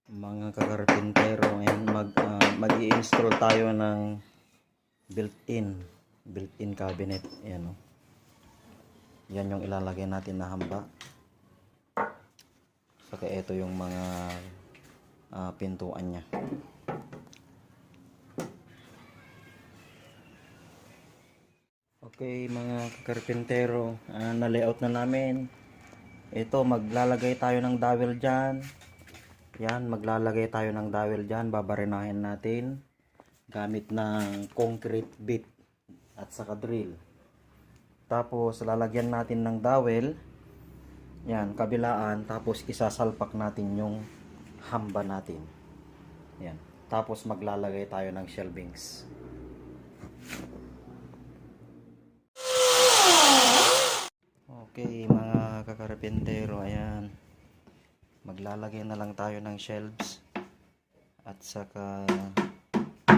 Mga kakarpintero, ngayon mag-i-install tayo ng built-in cabinet. Ayan, yan yung ilalagay natin na hamba. Saka ito yung mga pintuan nya. Okay mga kakarpintero, na-layout na namin. Ito, maglalagay tayo ng dowel dyan. Yan, maglalagay tayo ng dowel dyan. Babarinahin natin gamit ng concrete bit at saka drill. Tapos lalagyan natin ng dowel. Yan, kabilaan. Tapos isasalpak natin yung hamba natin. Yan. Tapos maglalagay tayo ng shelvings. Okay mga kakarpentero, ayan. Maglalagay na lang tayo ng shelves. At saka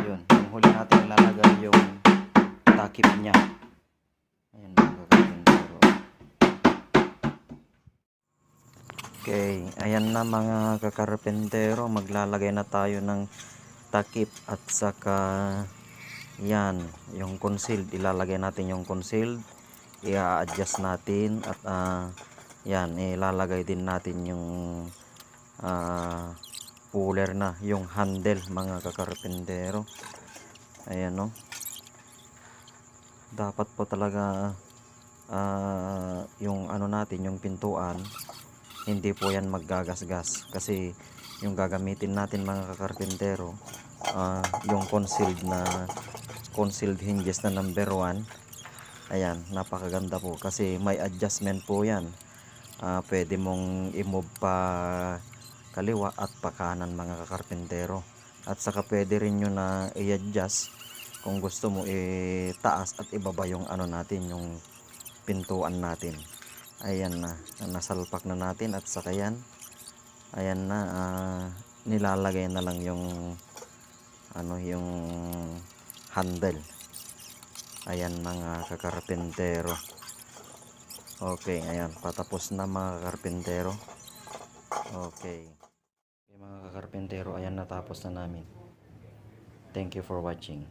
yun, yung huli natin ilalagay yung takip nya. Ayan mga kakarpentero. Okay, ayan na mga kakarpentero, maglalagay na tayo ng takip at saka yan, yung concealed. Ilalagay natin yung concealed, i-adjust natin at yan, ilalagay din natin yung puller na, yung handle mga kakarpentero. Ayan, no, dapat po talaga yung ano natin, yung pintuan, hindi po yan maggagasgas kasi yung gagamitin natin mga kakarpentero, yung concealed hinges na number 1. ayan, napakaganda po kasi may adjustment po yan. Pwede mong i-move pa kaliwa at pa kanan mga kakarpentero, at saka pwede rin nyo na i-adjust kung gusto mo itaas at ibaba yung ano natin, yung pintuan natin. Ayan na, nasalpak na natin at saka yan, ayan na, nilalagay na lang yung ano, yung handle. Ayan mga kakarpentero. Okay, ayan, patapos na mga kakarpentero. Okay mga kakarpentero, ayan, natapos na namin. Thank you for watching.